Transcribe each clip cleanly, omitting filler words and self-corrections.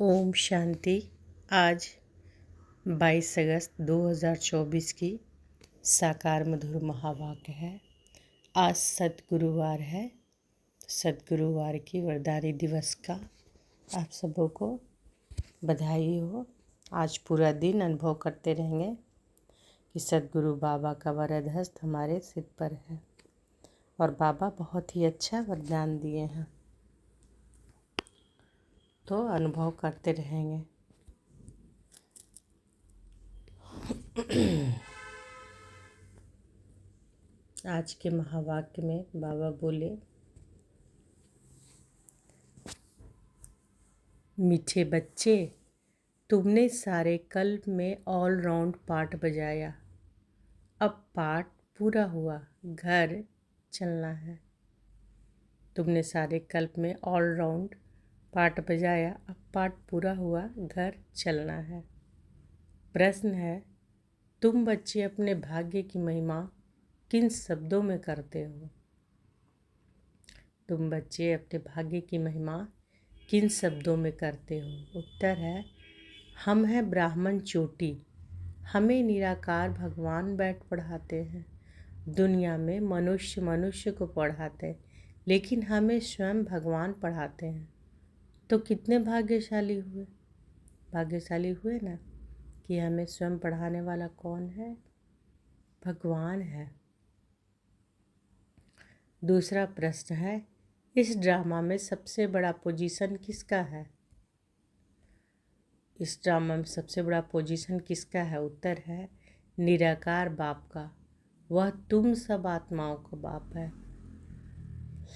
ओम शांति। आज 22 अगस्त 2024 की साकार मधुर महावाक्य है। आज सद्गुरुवार है। सद्गुरुवार की वरदानी दिवस का आप सबों को बधाई हो। आज पूरा दिन अनुभव करते रहेंगे कि सद्गुरु बाबा का वरद हस्त हमारे सिर पर है और बाबा बहुत ही अच्छा वरदान दिए हैं, तो अनुभव करते रहेंगे। आज के महावाक्य में बाबा बोले, मीठे बच्चे, तुमने सारे कल्प में ऑल राउंड पार्ट बजाया। अब पार्ट पूरा हुआ, घर चलना है। तुमने सारे कल्प में ऑल राउंड पार्ट बजाया, अब पार्ट पूरा हुआ, घर चलना है। प्रश्न है, तुम बच्चे अपने भाग्य की महिमा किन शब्दों में करते हो? तुम बच्चे अपने भाग्य की महिमा किन शब्दों में करते हो? उत्तर है, हम हैं ब्राह्मण चोटी, हमें निराकार भगवान बैठ पढ़ाते हैं। दुनिया में मनुष्य मनुष्य को पढ़ाते हैं, लेकिन हमें स्वयं भगवान पढ़ाते हैं। तो कितने भाग्यशाली हुए? भाग्यशाली हुए ना कि हमें स्वयं पढ़ाने वाला कौन है? भगवान है। दूसरा प्रश्न है, इस ड्रामा में सबसे बड़ा पोजीशन किसका है? इस ड्रामा में सबसे बड़ा पोजीशन किसका है? उत्तर है, निराकार बाप का। वह तुम सब आत्माओं का बाप है।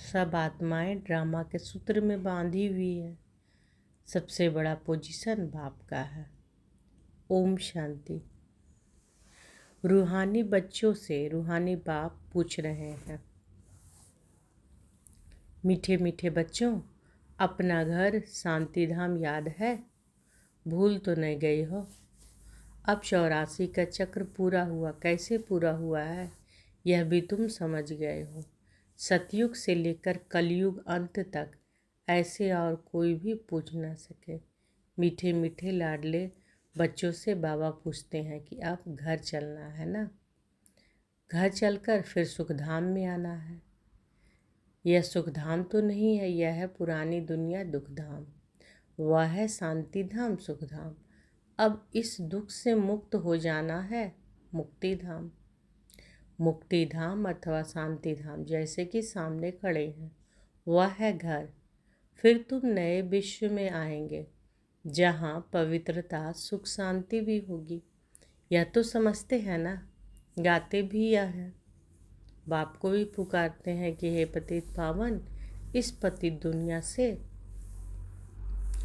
सब आत्माएं ड्रामा के सूत्र में बांधी हुई है। सबसे बड़ा पोजीशन बाप का है। ओम शांति। रूहानी बच्चों से रूहानी बाप पूछ रहे हैं, मीठे मीठे बच्चों, अपना घर शांति धाम याद है? भूल तो नहीं गई हो? अब 84 का चक्र पूरा हुआ। कैसे पूरा हुआ है यह भी तुम समझ गए हो। सतयुग से लेकर कलयुग अंत तक ऐसे और कोई भी पूछ ना सके। मीठे मीठे लाडले बच्चों से बाबा पूछते हैं कि अब घर चलना है ना? घर चलकर फिर सुखधाम में आना है। यह सुखधाम तो नहीं है, यह है पुरानी दुनिया दुखधाम। वह है शांति धाम सुखधाम। अब इस दुख से मुक्त हो जाना है मुक्ति धाम। मुक्ति धाम अथवा शांति धाम जैसे कि सामने खड़े हैं, वह है घर। फिर तुम नए विश्व में आएंगे जहाँ पवित्रता सुख शांति भी होगी। यह तो समझते हैं ना? गाते भी यह है। बाप को भी पुकारते हैं कि हे पतित पावन, इस पतित दुनिया से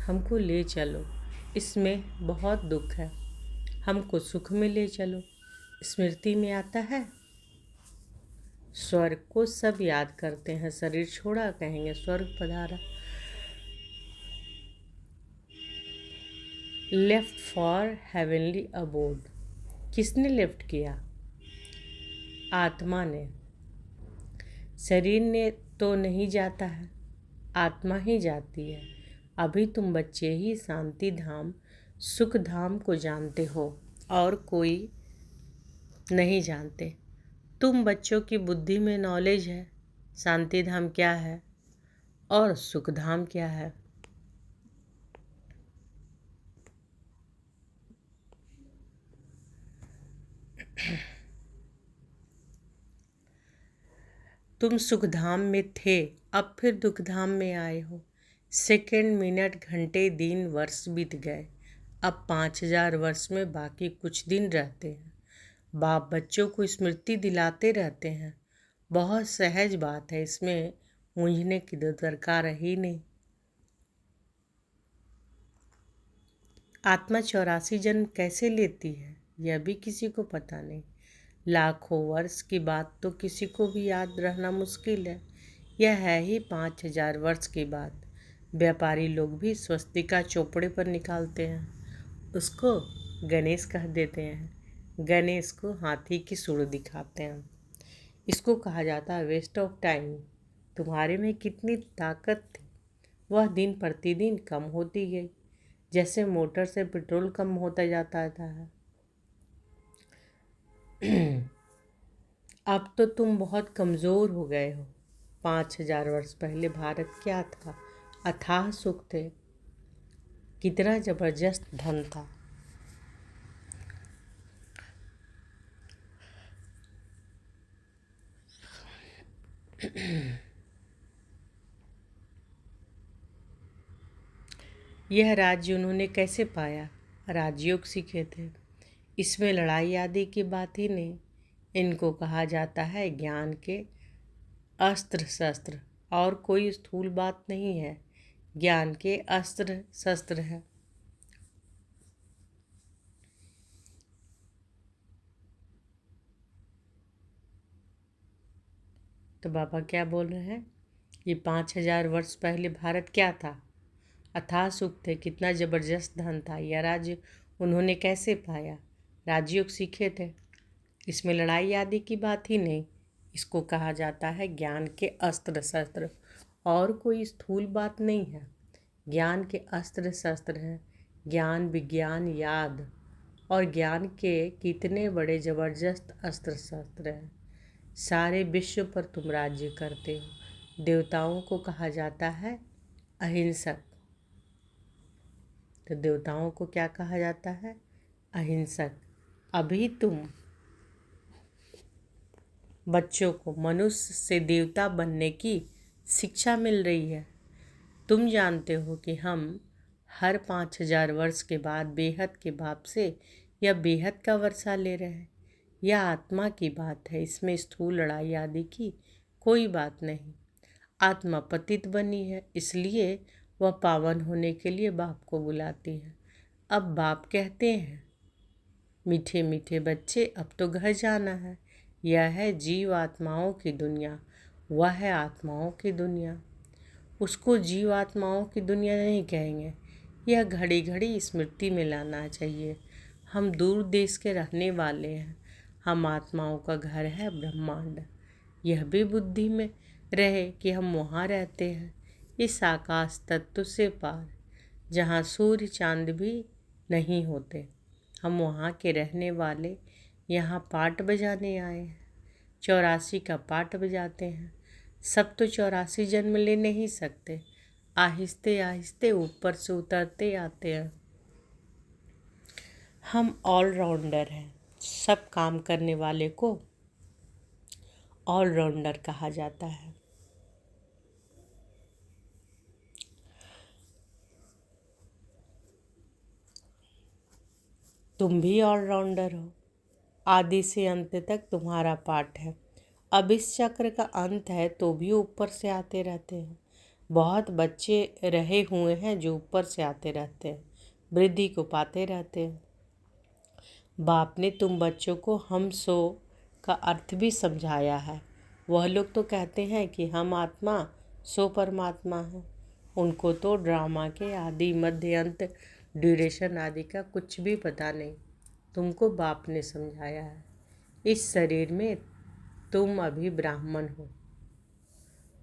हमको ले चलो, इसमें बहुत दुख है, हमको सुख में ले चलो। स्मृति में आता है, स्वर्ग को सब याद करते हैं, शरीर छोड़ा कहेंगे स्वर्ग पधारा। Left for heavenly abode. किसने लेफ्ट किया? आत्मा ने। शरीर ने तो नहीं जाता है, आत्मा ही जाती है। अभी तुम बच्चे ही शांति धाम सुख धाम को जानते हो और कोई नहीं जानते। तुम बच्चों की बुद्धि में नॉलेज है शांति धाम क्या है और सुख धाम क्या है। तुम सुखधाम में थे, अब फिर दुखधाम में आए हो। सेकंड मिनट घंटे दिन वर्ष बीत गए, अब 5000 वर्ष में बाकी कुछ दिन रहते हैं। बाप बच्चों को स्मृति दिलाते रहते हैं। बहुत सहज बात है, इसमें मूंझने की दरकार ही नहीं। आत्मा 84 जन्म कैसे लेती है यह भी किसी को पता नहीं। लाखों वर्ष की बात तो किसी को भी याद रहना मुश्किल है। यह है ही 5000 वर्ष की बात। व्यापारी लोग भी स्वस्तिका चोपड़े पर निकालते हैं, उसको गणेश कह देते हैं। गणेश को हाथी की सूंड दिखाते हैं। इसको कहा जाता है वेस्ट ऑफ टाइम। तुम्हारे में कितनी ताकत थी, वह दिन प्रतिदिन कम होती गई। जैसे मोटर से पेट्रोल कम होता जाता है। अब तो तुम बहुत कमज़ोर हो गए हो। 5,000 वर्ष पहले भारत क्या था? अथाह सुख थे, कितना जबरदस्त धन था। यह राज्य उन्होंने कैसे पाया? राजयोग सीखे थे। इसमें लड़ाई आदि की बात ही नहीं। इनको कहा जाता है ज्ञान के अस्त्र शस्त्र, और कोई स्थूल बात नहीं है। ज्ञान के अस्त्र शस्त्र है। तो बाबा क्या बोल रहे हैं? ये 5,000 वर्ष पहले भारत क्या था? अथाह सुख थे, कितना जबरदस्त धन था। यह राज्य उन्होंने कैसे पाया? राजयोग सीखे थे। इसमें लड़ाई आदि की बात ही नहीं। इसको कहा जाता है ज्ञान के अस्त्र शस्त्र, और कोई स्थूल बात नहीं है। ज्ञान के अस्त्र शस्त्र हैं। ज्ञान, विज्ञान, याद और ज्ञान के कितने बड़े जबरदस्त अस्त्र शस्त्र हैं। सारे विश्व पर तुम राज्य करते हो। देवताओं को कहा जाता है अहिंसक। तो देवताओं को क्या कहा जाता है? अहिंसक। अभी तुम बच्चों को मनुष्य से देवता बनने की शिक्षा मिल रही है। तुम जानते हो कि हम हर 5,000 वर्ष के बाद बेहद के बाप से या बेहद का वर्षा ले रहे हैं। यह आत्मा की बात है। इसमें स्थूल लड़ाई आदि की कोई बात नहीं। आत्मा पतित बनी है, इसलिए वह पावन होने के लिए बाप को बुलाती है। अब बाप कहते हैं, मीठे मीठे बच्चे, अब तो घर जाना है। यह है जीव आत्माओं की दुनिया, वह है आत्माओं की दुनिया। उसको जीव आत्माओं की दुनिया नहीं कहेंगे। यह घड़ी घड़ी स्मृति में लाना चाहिए। हम दूर देश के रहने वाले हैं। हम आत्माओं का घर है ब्रह्मांड। यह भी बुद्धि में रहे कि हम वहाँ रहते हैं, इस आकाश तत्व से पार, जहाँ सूर्य चांद भी नहीं होते। हम वहाँ के रहने वाले यहाँ पाठ बजाने आए हैं। 84 का पाठ बजाते हैं। सब तो 84 जन्म ले नहीं सकते। आहिस्ते आहिस्ते ऊपर से उतरते आते हैं। हम ऑलराउंडर हैं। सब काम करने वाले को ऑलराउंडर कहा जाता है। तुम भी ऑलराउंडर हो। आदि से अंत तक तुम्हारा पाठ है। अब इस चक्र का अंत है तो भी ऊपर से आते रहते हैं। बहुत बच्चे रहे हुए हैं जो ऊपर से आते रहते हैं, वृद्धि को पाते रहते हैं। बाप ने तुम बच्चों को हम सो का अर्थ भी समझाया है। वह लोग तो कहते हैं कि हम आत्मा सो परमात्मा है। उनको तो ड्रामा के आदि मध्य अंत ड्यूरेशन आदि का कुछ भी पता नहीं। तुमको बाप ने समझाया है। इस शरीर में तुम अभी ब्राह्मण हो।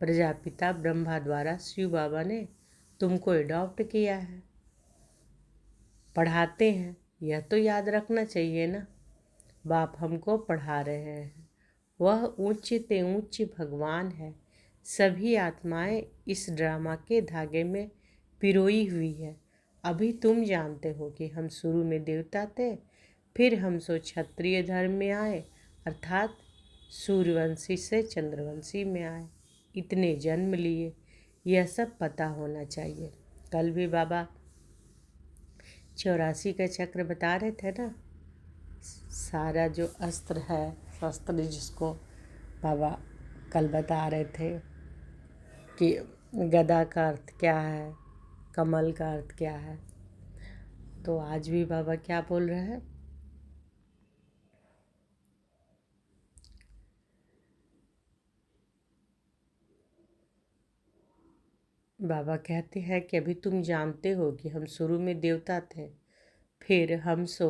प्रजापिता ब्रह्मा द्वारा शिव बाबा ने तुमको एडॉप्ट किया है। पढ़ाते हैं, यह तो याद रखना चाहिए ना। बाप हमको पढ़ा रहे हैं। वह उच्च ते उच्च भगवान है। सभी आत्माएं इस ड्रामा के धागे में पिरोई हुई है। अभी तुम जानते हो कि हम शुरू में देवता थे, फिर हम सो क्षत्रिय धर्म में आए, अर्थात सूर्यवंशी से चंद्रवंशी में आए। इतने जन्म लिए, यह सब पता होना चाहिए। कल भी बाबा 84 का चक्र बता रहे थे ना। सारा जो अस्त्र है, शस्त्र जिसको बाबा कल बता रहे थे कि गदा का अर्थ क्या है, कमल का अर्थ क्या है। तो आज भी बाबा क्या बोल रहे हैं? बाबा कहते हैं कि अभी तुम जानते हो कि हम शुरू में देवता थे, फिर हम सो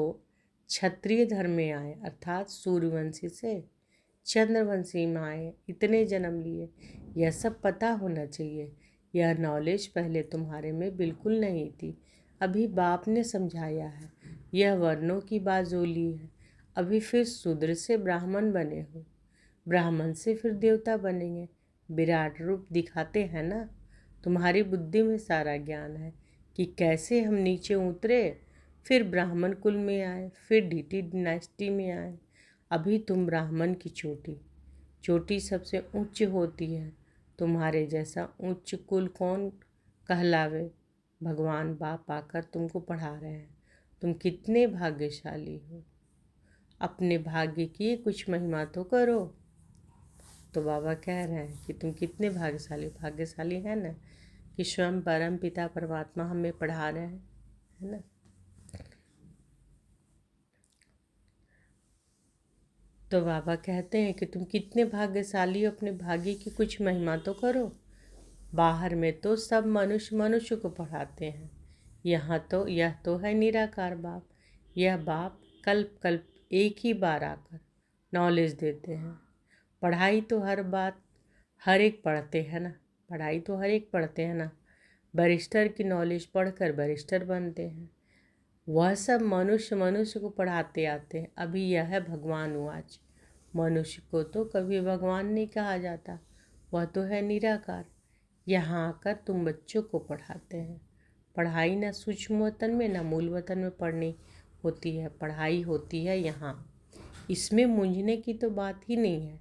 क्षत्रिय धर्म में आए, अर्थात सूर्यवंशी से चंद्रवंशी में आए। इतने जन्म लिए, यह सब पता होना चाहिए। यह नॉलेज पहले तुम्हारे में बिल्कुल नहीं थी। अभी बाप ने समझाया है, यह वर्णों की बाजोली है। अभी फिर शूद्र से ब्राह्मण बने हो, ब्राह्मण से फिर देवता बनेंगे। विराट रूप दिखाते हैं ना। तुम्हारी बुद्धि में सारा ज्ञान है कि कैसे हम नीचे उतरे, फिर ब्राह्मण कुल में आए, फिर डीटी डिनास्टी में आए। अभी तुम ब्राह्मण की चोटी, चोटी सबसे उच्च होती है। तुम्हारे जैसा उच्च कुल कौन कहलावे। भगवान बाप आकर तुमको पढ़ा रहे हैं। तुम कितने भाग्यशाली हो। अपने भाग्य की कुछ महिमा तो करो। तो बाबा कह रहे हैं कि तुम कितने भाग्यशाली है ना, कि स्वयं परम पिता परमात्मा हमें पढ़ा रहे हैं, है ना। तो बाबा कहते हैं कि तुम कितने भाग्यशाली हो, अपने भाग्य की कुछ महिमा तो करो। बाहर में तो सब मनुष्य मनुष्य को पढ़ाते हैं, यहाँ तो यह तो है निराकार बाप। यह बाप कल्प कल्प एक ही बार आकर नॉलेज देते हैं। पढ़ाई तो हर एक पढ़ते हैं ना, पढ़ाई तो हर एक पढ़ते हैं ना। बैरिस्टर की नॉलेज पढ़कर बैरिस्टर बनते हैं। वह सब मनुष्य मनुष्य को पढ़ाते आते हैं। अभी यह है भगवान वाच। मनुष्य को तो कभी भगवान नहीं कहा जाता, वह तो है निराकार। यहाँ आकर तुम बच्चों को पढ़ाते हैं। पढ़ाई न सूक्ष्म वतन में न मूल वतन में पढ़नी होती है, पढ़ाई होती है यहाँ। इसमें मूंझने की तो बात ही नहीं है।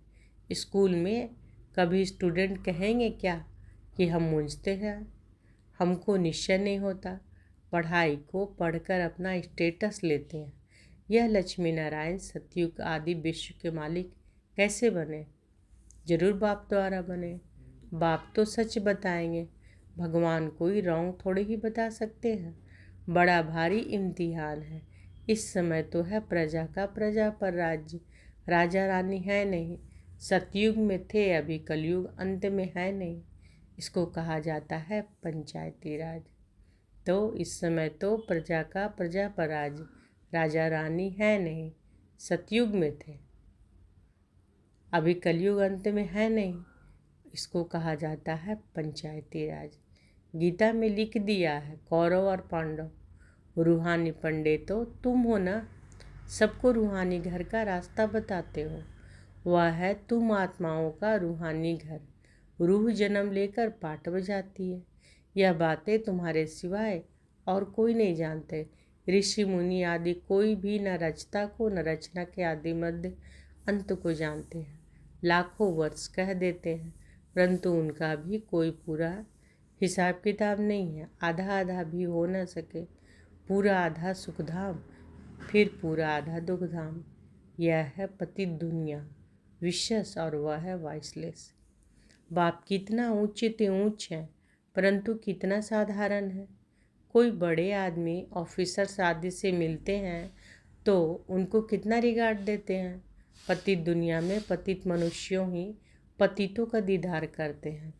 स्कूल में कभी स्टूडेंट कहेंगे क्या कि हम मूंझते हैं, हमको निश्चय नहीं होता। पढ़ाई को पढ़कर अपना स्टेटस लेते हैं। यह लक्ष्मी नारायण सतयुग आदि विश्व के मालिक कैसे बने? जरूर बाप द्वारा बने। बाप तो सच बताएंगे, भगवान कोई रॉन्ग थोड़े ही बता सकते हैं। बड़ा भारी इम्तिहान है। इस समय तो है प्रजा का प्रजा पर राज्य, राजा रानी है नहीं। सतयुग में थे, अभी कलयुग अंत में है नहीं। इसको कहा जाता है पंचायती राज। तो इस समय तो प्रजा का प्रजा पर राज, राजा रानी है नहीं। सतयुग में थे, अभी कलयुग अंत में है नहीं। इसको कहा जाता है पंचायती राज। गीता में लिख दिया है, कौरव और पांडव रूहानी पंडित तो तुम हो ना। सबको रूहानी घर का रास्ता बताते हो। वह है तुम आत्माओं का रूहानी घर। रूह जन्म लेकर पाठ बजाती है। यह बातें तुम्हारे सिवाय और कोई नहीं जानते। ऋषि मुनि आदि कोई भी न रचता को न रचना के आदि मध्य अंत को जानते हैं। लाखों वर्ष कह देते हैं, परंतु उनका भी कोई पूरा हिसाब किताब नहीं है। आधा आधा भी हो न सके। पूरा आधा सुखधाम, फिर पूरा आधा दुखधाम। यह है पतित दुनिया विशेष, और वह है वाइसलेस। बाप कितना ऊंचे ऊंच है, परंतु कितना साधारण है। कोई बड़े आदमी ऑफिसर आदि से मिलते हैं तो उनको कितना रिगार्ड देते हैं। पतित दुनिया में पतित मनुष्यों ही पतितों का दीदार करते हैं।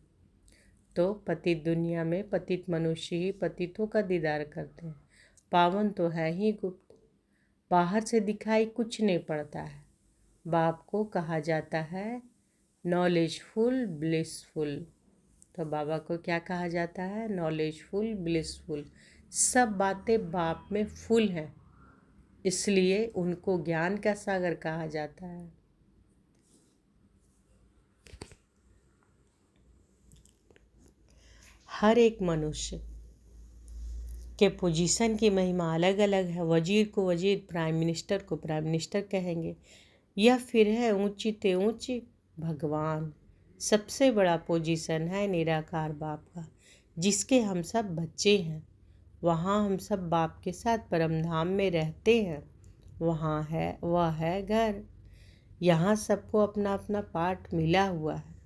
तो पतित दुनिया में पतित मनुष्य ही पतितों का दीदार करते हैं। पावन तो है ही गुप्त, बाहर से दिखाई कुछ नहीं पड़ता है। बाप को कहा जाता है नॉलेजफुल ब्लिसफुल। तो बाबा को क्या कहा जाता है? Knowledgeful blissful. सब बातें बाप में फुल हैं, इसलिए उनको ज्ञान का सागर कहा जाता है। हर एक मनुष्य के पोजीशन की महिमा अलग अलग है। वजीर को वजीर, प्राइम मिनिस्टर को प्राइम मिनिस्टर कहेंगे। यह फिर है ऊंची ते ऊंची भगवान। सबसे बड़ा पोजीशन है निराकार बाप का, जिसके हम सब बच्चे हैं। वहाँ हम सब बाप के साथ परमधाम में रहते हैं। वहाँ है, वह है घर। यहाँ सबको अपना अपना पाठ मिला हुआ है।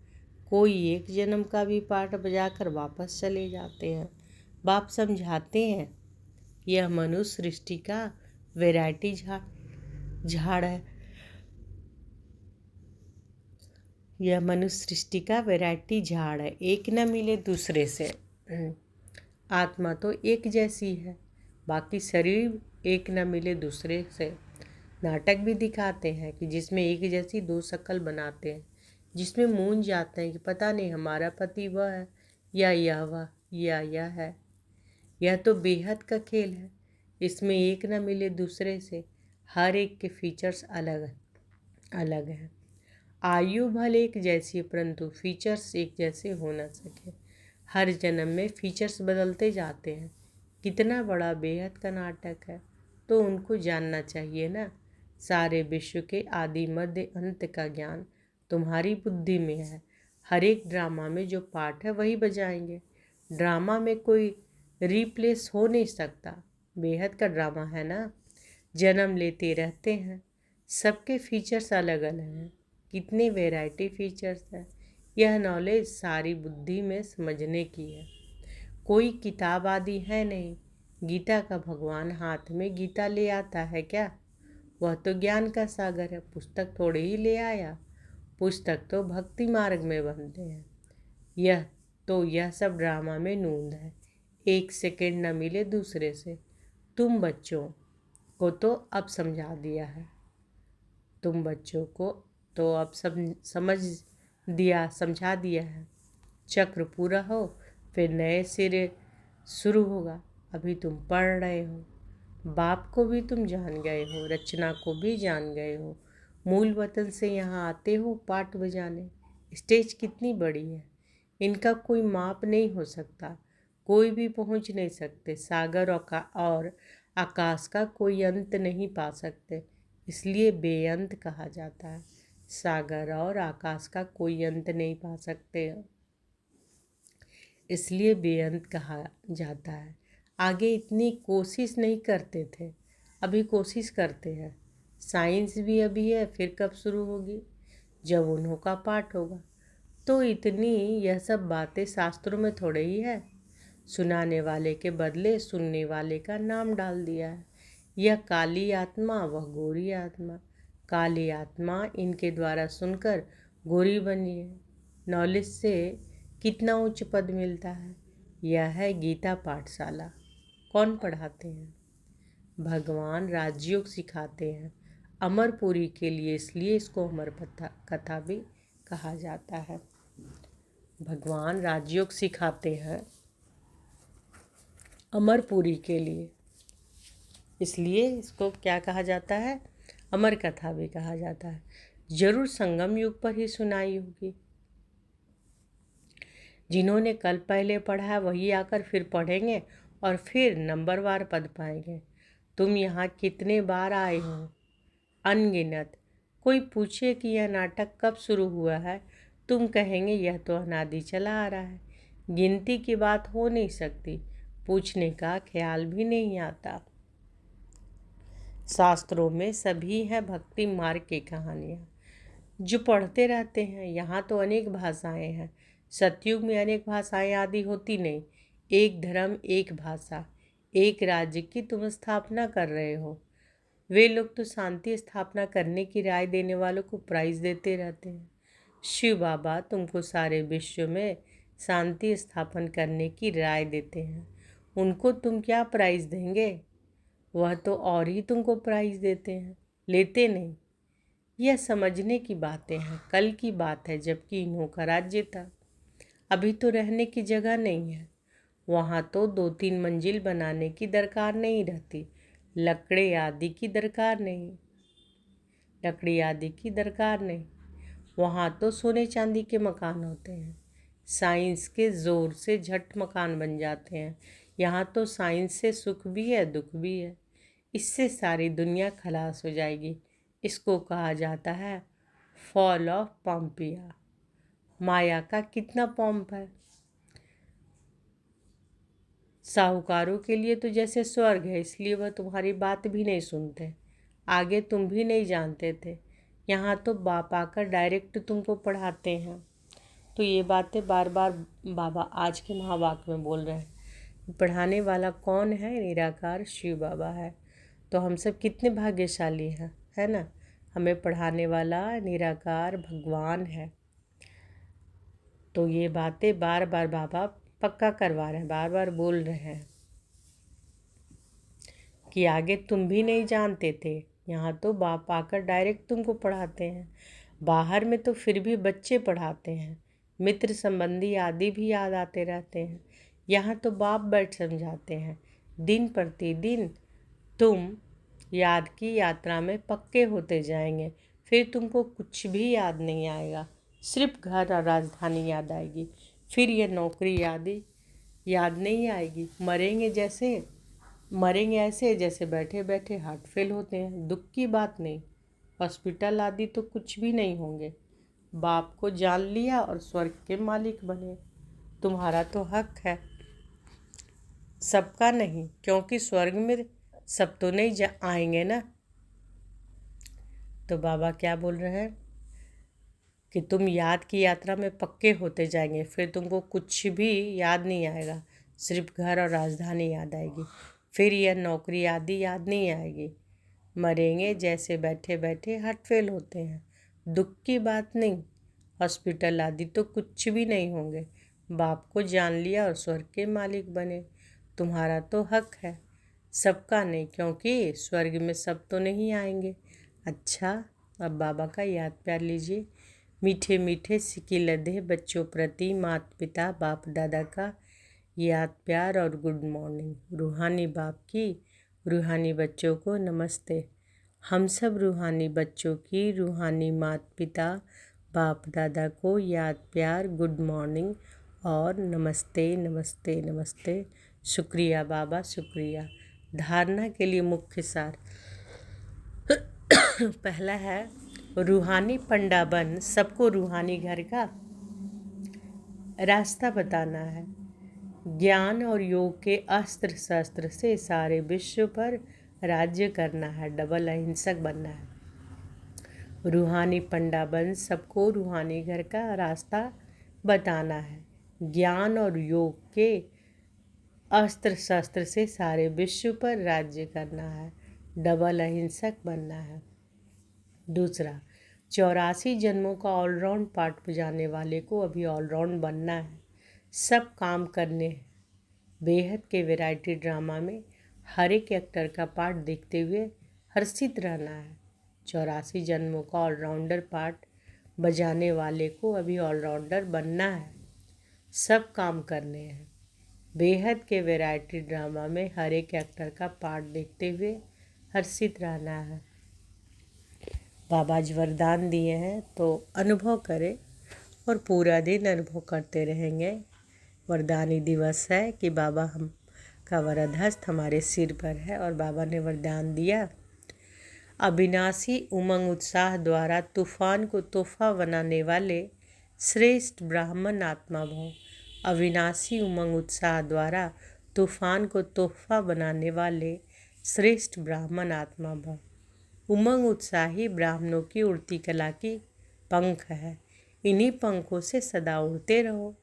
कोई एक जन्म का भी पाठ बजाकर वापस चले जाते हैं। बाप समझाते हैं, यह मनुष्य सृष्टि का वैरायटी झाड़ है। यह मनुष्य सृष्टि का वैरायटी झाड़ है, एक न मिले दूसरे से। आत्मा तो एक जैसी है, बाकी शरीर एक न मिले दूसरे से। नाटक भी दिखाते हैं कि जिसमें एक जैसी दो शक्ल बनाते हैं, जिसमें मूंझ जाते हैं कि पता नहीं हमारा पति वह है या यह वह या यह है। यह तो बेहद का खेल है। इसमें एक न मिले दूसरे से। हर एक के फीचर्स अलग अलग हैं। आयु भले एक जैसी है, परंतु फीचर्स एक जैसे हो न सके। हर जन्म में फीचर्स बदलते जाते हैं। कितना बड़ा बेहद का नाटक है, तो उनको जानना चाहिए ना। सारे विश्व के आदि मध्य अंत का ज्ञान तुम्हारी बुद्धि में है। हर एक ड्रामा में जो पार्ट है वही बजाएंगे। ड्रामा में कोई रिप्लेस हो नहीं सकता। बेहद का ड्रामा है ना, जन्म लेते रहते हैं। सबके फीचर्स अलग अलग हैं। कितने वैरायटी फीचर्स हैं। यह नॉलेज सारी बुद्धि में समझने की है। कोई किताब आदि है नहीं। गीता का भगवान हाथ में गीता ले आता है क्या? वह तो ज्ञान का सागर है। पुस्तक थोड़े ही ले आया। पुस्तक तो भक्ति मार्ग में बनते हैं। यह सब ड्रामा में नूंद है। एक सेकंड न मिले दूसरे से। तुम बच्चों को तो अब समझा दिया है। तुम बच्चों को तो अब समझा दिया है। चक्र पूरा हो फिर नए सिरे शुरू होगा। अभी तुम पढ़ रहे हो। बाप को भी तुम जान गए हो, रचना को भी जान गए हो। मूल वतन से यहाँ आते हो पाठ बजाने। स्टेज कितनी बड़ी है, इनका कोई माप नहीं हो सकता। कोई भी पहुँच नहीं सकते। सागर और आकाश का कोई अंत नहीं पा सकते, इसलिए बेअंत कहा जाता है। सागर और आकाश का कोई अंत नहीं पा सकते, इसलिए बेअंत कहा जाता है। आगे इतनी कोशिश नहीं करते थे, अभी कोशिश करते हैं। साइंस भी अभी है, फिर कब शुरू होगी? जब उन्हों का पाठ होगा। तो इतनी यह सब बातें शास्त्रों में थोड़े ही है। सुनाने वाले के बदले सुनने वाले का नाम डाल दिया है। यह काली आत्मा, वह गोरी आत्मा। काली आत्मा इनके द्वारा सुनकर गोरी बनी है। नॉलेज से कितना उच्च पद मिलता है। यह है गीता पाठशाला। कौन पढ़ाते हैं? भगवान राजयोग सिखाते हैं अमरपुरी के लिए, इसलिए इसको अमर कथा भी कहा जाता है। भगवान राजयोग सिखाते हैं अमरपुरी के लिए, इसलिए इसको क्या कहा जाता है? अमर कथा भी कहा जाता है। जरूर संगम युग पर ही सुनाई होगी। जिन्होंने कल पहले पढ़ा है वही आकर फिर पढ़ेंगे और फिर नंबरवार पद पाएंगे। तुम यहाँ कितने बार आए हो? अनगिनत। कोई पूछे कि यह नाटक कब शुरू हुआ है, तुम कहेंगे यह तो अनादि चला आ रहा है। गिनती की बात हो नहीं सकती। पूछने का ख्याल भी नहीं आता। शास्त्रों में सभी है भक्ति मार्ग की कहानियाँ जो पढ़ते रहते हैं। यहाँ तो अनेक भाषाएं हैं। सतयुग में अनेक भाषाएं आदि होती नहीं। एक धर्म, एक भाषा, एक राज्य की तुम स्थापना कर रहे हो। वे लोग तो शांति स्थापना करने की राय देने वालों को प्राइज देते रहते हैं। शिव बाबा तुमको सारे विश्व में शांति स्थापन करने की राय देते हैं। उनको तुम क्या प्राइज देंगे? वह तो और ही तुमको प्राइज देते हैं, लेते नहीं। यह समझने की बातें हैं। कल की बात है जबकि इन्हों का राज्य था। अभी तो रहने की जगह नहीं है। वहाँ तो 2-3 मंजिल बनाने की दरकार नहीं रहती। लकड़ी आदि की दरकार नहीं। वहाँ तो सोने चांदी के मकान होते हैं। साइंस के ज़ोर से झट मकान बन जाते हैं। यहाँ तो साइंस से सुख भी है, दुख भी है। इससे सारी दुनिया खलास हो जाएगी। इसको कहा जाता है फॉल ऑफ पॉम्पिया। माया का कितना पॉम्प है। साहूकारों के लिए तो जैसे स्वर्ग है, इसलिए वह तुम्हारी बात भी नहीं सुनते। आगे तुम भी नहीं जानते थे। यहाँ तो बाप आकर डायरेक्ट तुमको पढ़ाते हैं। तो ये बातें बार बार बाबा आज के महावाक्य में बोल रहे हैं। पढ़ाने वाला कौन है? निराकार शिव बाबा है। तो हम सब कितने भाग्यशाली हैं, है ना? हमें पढ़ाने वाला निराकार भगवान है। तो ये बातें बार बार बाबा पक्का करवा रहे हैं, बार बार बोल रहे हैं कि आगे तुम भी नहीं जानते थे। यहाँ तो बाप आकर डायरेक्ट तुमको पढ़ाते हैं। बाहर में तो फिर भी बच्चे पढ़ाते हैं। मित्र संबंधी आदि भी याद आते रहते हैं। यहाँ तो बाप बैठ समझाते हैं। दिन प्रतिदिन तुम याद की यात्रा में पक्के होते जाएंगे, फिर तुमको कुछ भी याद नहीं आएगा, सिर्फ घर और राजधानी याद आएगी। फिर ये नौकरी याद नहीं आएगी। मरेंगे ऐसे जैसे बैठे बैठे हार्ट फेल होते हैं। दुख की बात नहीं, हॉस्पिटल आदि तो कुछ भी नहीं होंगे। बाप को जान लिया और स्वर्ग के मालिक बने। तुम्हारा तो हक है, सबका नहीं, क्योंकि स्वर्ग में सब तो नहीं आएंगे ना। तो बाबा क्या बोल रहे हैं कि तुम याद की यात्रा में पक्के होते जाएंगे, फिर तुमको कुछ भी याद नहीं आएगा, सिर्फ घर और राजधानी याद आएगी। फिर यह नौकरी आदि याद नहीं आएगी। मरेंगे जैसे बैठे बैठे हार्ट फेल होते हैं। दुख की बात नहीं, हॉस्पिटल आदि तो कुछ भी नहीं होंगे। बाप को जान लिया और स्वर्ग के मालिक बने। तुम्हारा तो हक है, सबका नहीं, क्योंकि स्वर्ग में सब तो नहीं आएंगे। अच्छा, अब बाबा का याद प्यार लीजिए। मीठे मीठे सिक्के लदे बच्चों प्रति माता पिता बाप दादा का याद प्यार और गुड मॉर्निंग। रूहानी बाप की रूहानी बच्चों को नमस्ते। हम सब रूहानी बच्चों की रूहानी माता पिता बाप दादा को याद प्यार, गुड मॉर्निंग और नमस्ते नमस्ते नमस्ते। शुक्रिया बाबा, शुक्रिया। धारणा के लिए मुख्य सार। पहला है, रूहानी पंडा बन सबको रूहानी घर का रास्ता बताना है। ज्ञान और योग के अस्त्र शस्त्र से सारे विश्व पर राज्य करना है, डबल अहिंसक बनना है। रूहानी पंडा बन सबको रूहानी घर का रास्ता बताना है। ज्ञान और योग के अस्त्र शस्त्र से सारे विश्व पर राज्य करना है, डबल अहिंसक बनना है। दूसरा, 84 जन्मों का ऑलराउंड पार्ट बजाने वाले को अभी ऑलराउंड बनना है, सब काम करने हैं। बेहद के वैरायटी ड्रामा में हर एक एक्टर का पार्ट देखते हुए हर्षित रहना है। 84 जन्मों का ऑलराउंडर पार्ट बजाने वाले को अभी ऑलराउंडर बनना है, सब काम करने हैं। बेहद के वैरायटी ड्रामा में हर एक एक्टर का पार्ट देखते हुए हर्षित रहना है। बाबा जी वरदान दिए हैं तो अनुभव करें और पूरा दिन अनुभव करते रहेंगे। वरदानी दिवस है कि बाबा हम का वरद हस्त हमारे सिर पर है और बाबा ने वरदान दिया, अविनाशी उमंग उत्साह द्वारा तूफान को तोहफा बनाने वाले श्रेष्ठ ब्राह्मण आत्मा भव। अविनाशी उमंग उत्साह द्वारा तूफान को तोहफा बनाने वाले श्रेष्ठ ब्राह्मण आत्मा भव। उमंग उत्साही ब्राह्मणों की उड़ती कला की पंख है, इन्हीं पंखों से सदा उड़ते रहो।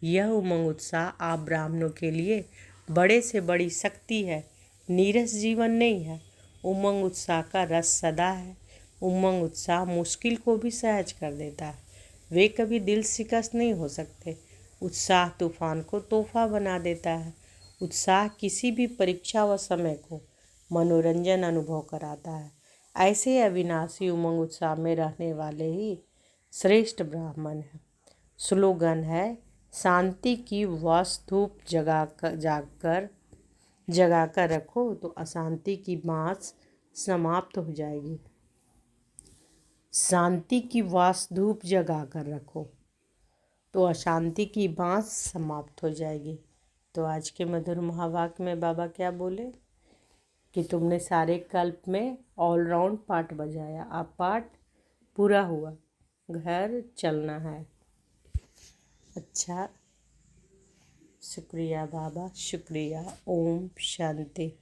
यह उमंग उत्साह आप ब्राह्मणों के लिए बड़े से बड़ी शक्ति है, नीरस जीवन नहीं है। उमंग उत्साह का रस सदा है। उमंग उत्साह मुश्किल को भी सहज कर देता है, वे कभी दिल शिकस्त नहीं हो सकते। उत्साह तूफान को तोहफा बना देता है। उत्साह किसी भी परीक्षा व समय को मनोरंजन अनुभव कराता है। ऐसे अविनाशी उमंग उत्साह में रहने वाले ही श्रेष्ठ ब्राह्मण हैं। स्लोगन है, शांति की वास्तुप जगा कर रखो तो अशांति की बाँस समाप्त हो जाएगी। शांति की वास्तुप जगा कर रखो तो अशांति की बाँस समाप्त हो जाएगी। तो आज के मधुर महावाक्य में बाबा क्या बोले कि तुमने सारे कल्प में ऑलराउंड पार्ट बजाया, अब पार्ट पूरा हुआ, घर चलना है। अच्छा, शुक्रिया बाबा, शुक्रिया। ओम शांति।